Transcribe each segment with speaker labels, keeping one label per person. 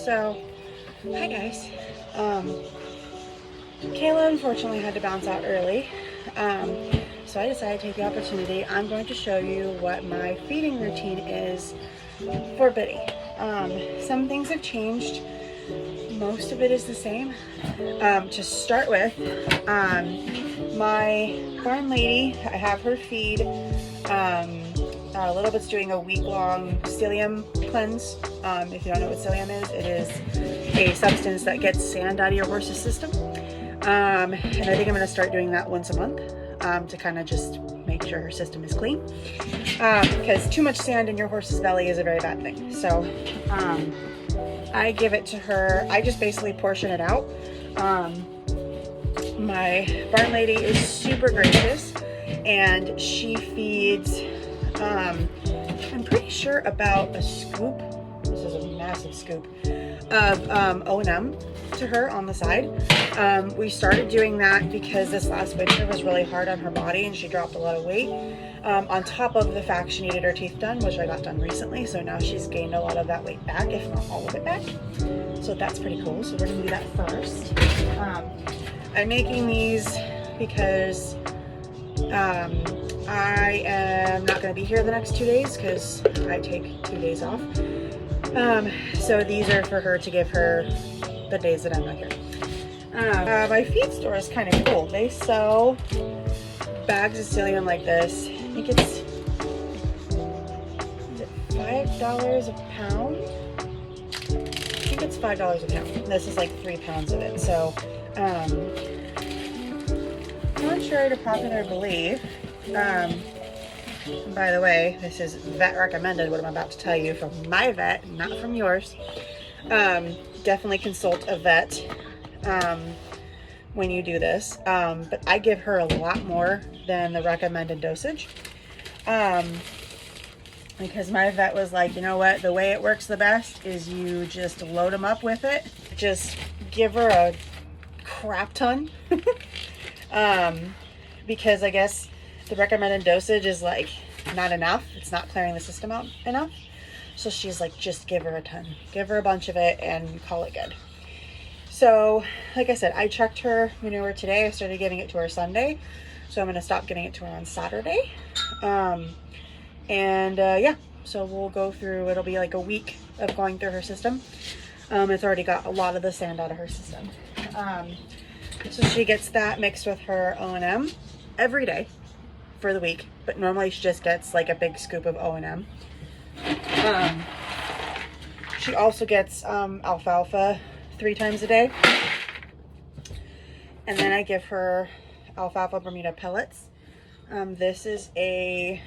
Speaker 1: So, hi guys. Kayla unfortunately had to bounce out early. So I decided to take the opportunity. I'm going to show you what my feeding routine is for Biddy. Some things have changed. Most of it is the same. To start with, my barn lady, I have her feed. A little bit's doing a week-long psyllium cleanse. If you don't know what psyllium is, it is a substance that gets sand out of your horse's system. And I think I'm going to start doing that once a month to kind of just make sure her system is clean. Because too much sand in your horse's belly is a very bad thing. So I give it to her. I just basically portion it out. My barn lady is super gracious, and she feeds, I'm pretty sure about a scoop. This is a massive scoop of O&M to her on the side. We started doing that because this last winter was really hard on her body and she dropped a lot of weight. On top of the fact she needed her teeth done, which I got done recently, so now she's gained a lot of that weight back, if not all of it back. So that's pretty cool. So we're gonna do that first. I'm making these because I am not going to be here the next 2 days because I take 2 days off. So these are for her to give her the days that I'm not here. My feed store is kind of cool. They sell bags of psyllium like this. I think it's, is it $5 a pound? I think it's $5 a pound. This is like 3 pounds of it. So, contrary to popular belief, by the way, this is vet recommended, what I'm about to tell you, from my vet, not from yours. Definitely consult a vet when you do this. But I give her a lot more than the recommended dosage. Because my vet was like, you know what, the way it works the best is you just load them up with it. Just give her a crap ton. Because I guess the recommended dosage is like not enough. It's not clearing the system out enough. So she's like, just give her a ton. Give her a bunch of it and call it good. So, like I said, I checked her manure today. I started giving it to her Sunday. So I'm going to stop giving it to her on Saturday. Yeah, so we'll go through, it'll be like a week of going through her system. It's already got a lot of the sand out of her system. So she gets that mixed with her O&M every day for the week, but normally she just gets like a big scoop of O&M. She also gets alfalfa 3 times a day, and then I give her alfalfa Bermuda pellets. This is a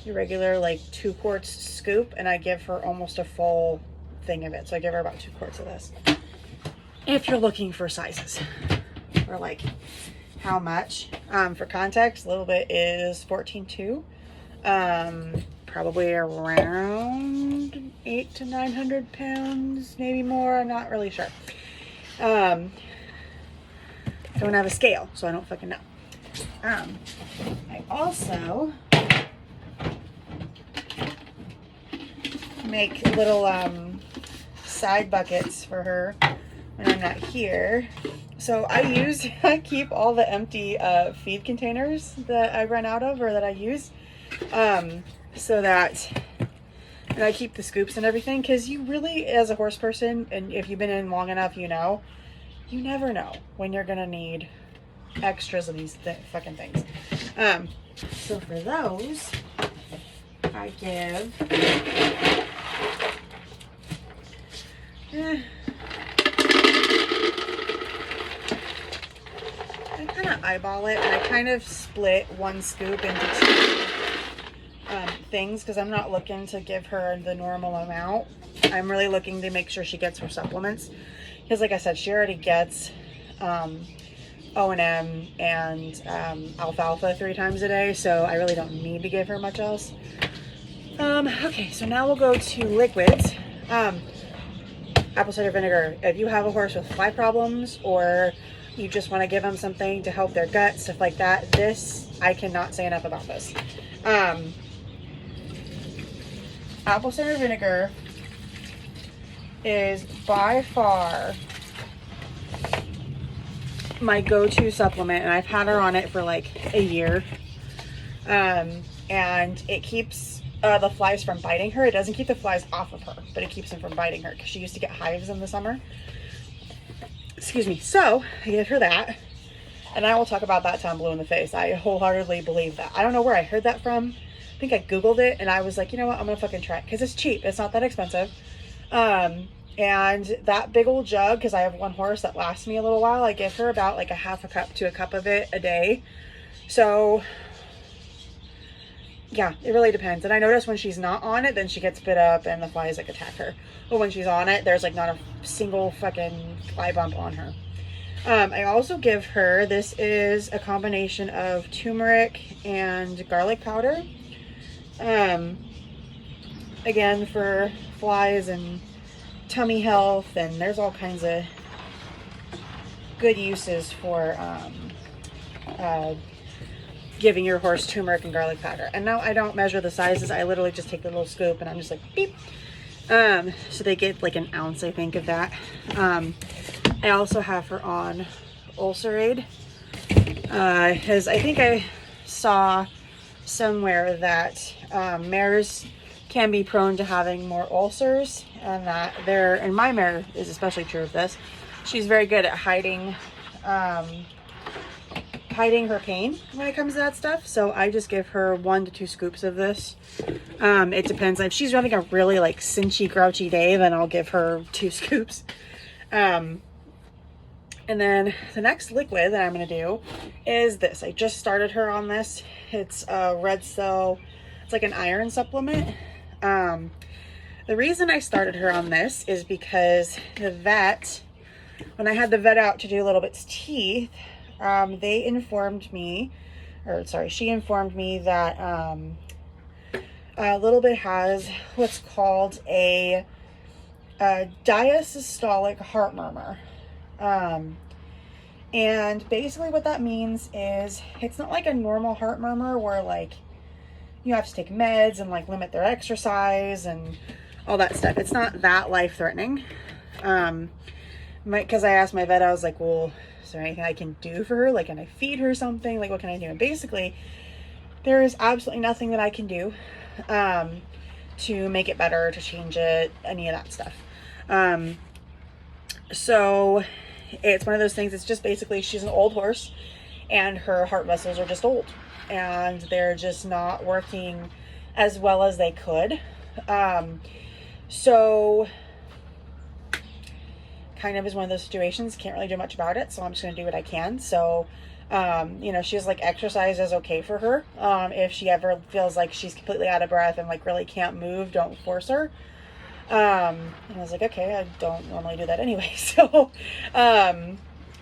Speaker 1: regular like 2 quarts scoop, and I give her almost a full thing of it, so I give her about 2 quarts of this. If you're looking for sizes or like how much, for context, a little bit is 14.2, probably around 800 to 900 pounds, maybe more. I'm not really sure. I don't have a scale, so I don't fucking know. I also make little side buckets for her when I'm not here. So I keep all the empty feed containers that I run out of or that I use, so that, and I keep the scoops and everything, because you really, as a horse person, and if you've been in long enough, you know, you never know when you're gonna need extras of these fucking things. So for those, I give I kind of eyeball it, and I kind of split 1 scoop into 2 things, because I'm not looking to give her the normal amount. I'm really looking to make sure she gets her supplements, because like I said, she already gets O&M and alfalfa 3 times a day, so I really don't need to give her much else. Okay, so now we'll go to liquids. Apple cider vinegar. If you have a horse with fly problems, or you just want to give them something to help their gut, stuff like that, this, I cannot say enough about this. Apple cider vinegar is by far my go-to supplement, and I've had her on it for like a year. And it keeps the flies from biting her. It doesn't keep the flies off of her, but it keeps them from biting her because she used to get hives in the summer. Excuse me. So I give her that, and I will talk about that till I'm blue in the face. I wholeheartedly believe that. I don't know where I heard that from. I think I Googled it, and I was like, you know what? I'm gonna fucking try it because it's cheap. It's not that expensive. And that big old jug, because I have one horse that lasts me a little while, I give her about like a half a cup to a cup of it a day. So yeah, it really depends. And I notice when she's not on it, then she gets bit up and the flies like attack her. But when she's on it, there's like not a single fucking fly bump on her. I also give her, this is a combination of turmeric and garlic powder. Again, for flies and tummy health, and there's all kinds of good uses for giving your horse turmeric and garlic powder. And now I don't measure the sizes. I literally just take the little scoop and I'm just like beep. So they get like an ounce, I think, of that. I also have her on Ulcerade, because I think I saw somewhere that mares can be prone to having more ulcers, and that they're, and my mare is especially true of this, she's very good at hiding her pain when it comes to that stuff. So I just give her 1 to 2 scoops of this. It depends. If she's having a really like cinchy, grouchy day, then I'll give her 2 scoops. And then the next liquid that I'm going to do is this. I just started her on this. It's a red cell. It's like an iron supplement. The reason I started her on this is because the vet, when I had the vet out to do Little Bit's teeth, they informed me, or sorry, she informed me that Little Bit has what's called a diastolic heart murmur. And basically what that means is it's not like a normal heart murmur where like you have to take meds and like limit their exercise and all that stuff. It's not that life-threatening. Because I asked my vet, I was like, well, is there anything I can do for her? Like, can I feed her something? Like, what can I do? And basically, there is absolutely nothing that I can do to make it better, to change it, any of that stuff. So it's one of those things. It's just basically she's an old horse and her heart vessels are just old and they're just not working as well as they could. So kind of is one of those situations, can't really do much about it, so I'm just going to do what I can. So you know, she's like, exercise is okay for her. If she ever feels like she's completely out of breath and like really can't move, don't force her. And I was like, okay, I don't normally do that anyway. So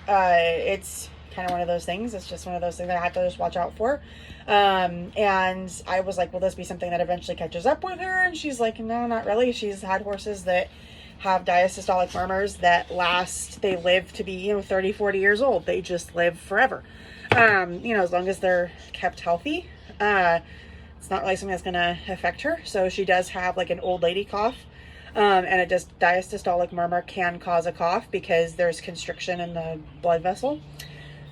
Speaker 1: it's kind of one of those things. It's just one of those things that I have to just watch out for. And I was like, will this be something that eventually catches up with her? And she's like, no, not really. She's had horses that have diastolic murmurs that last, they live to be, you know, 30, 40 years old. They just live forever. You know, as long as they're kept healthy, it's not really something that's going to affect her. So she does have like an old lady cough. And a diastolic murmur can cause a cough because there's constriction in the blood vessel.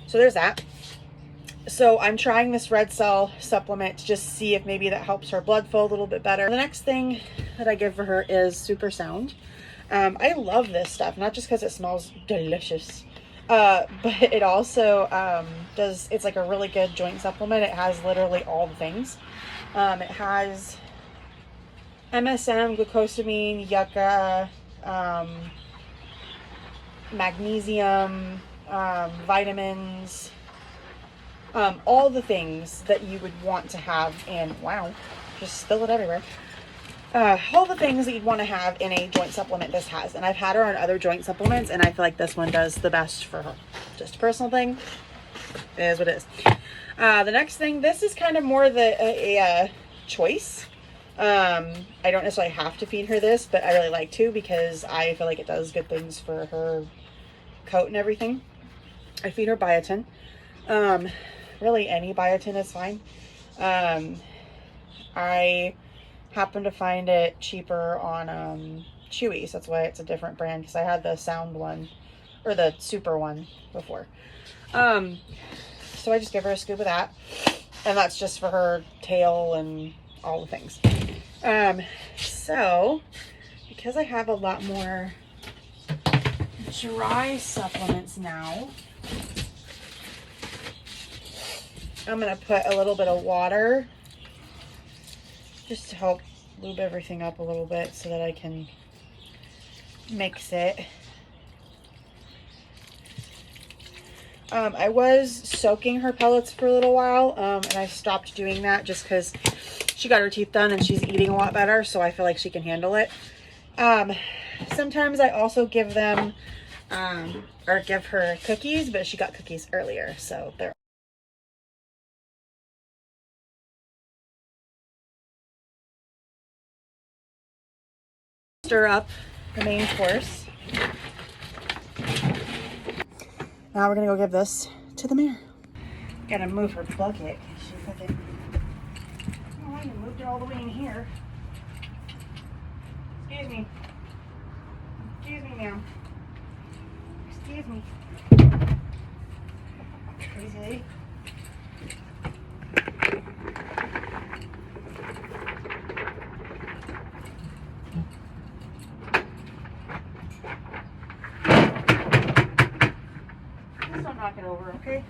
Speaker 1: So there's that. So I'm trying this red cell supplement to just see if maybe that helps her blood flow a little bit better. The next thing that I give for her is Super Sound. I love this stuff, not just because it smells delicious, but it also it's like a really good joint supplement. It has literally all the things. It has MSM, glucosamine, yucca, magnesium, vitamins, all the things that you would want to have in, wow, just spill it everywhere. All the things that you'd want to have in a joint supplement this has. And I've had her on other joint supplements, and I feel like this one does the best for her. Just a personal thing. It is what it is. The next thing, this is kind of more a choice. I don't necessarily have to feed her this, but I really like to because I feel like it does good things for her coat and everything. I feed her biotin. Really any biotin is fine. I happen to find it cheaper on chewy, so that's why it's a different brand, because I had the sound one, or the super one before. So I just give her a scoop of that, and that's just for her tail and all the things. So because I have a lot more dry supplements now, I'm gonna put a little bit of water just to help lube everything up a little bit so that I can mix it. I was soaking her pellets for a little while, and I stopped doing that just because she got her teeth done and she's eating a lot better, so I feel like she can handle it. Sometimes I also give them, or give her cookies, but she got cookies earlier, so they're stir up the main course. Now we're gonna go give this to the mare. Gotta move her bucket. She fucking, oh, I moved it all the way in here. Excuse me. Excuse me, ma'am. Excuse me. Crazy lady. Just don't knock it over, okay?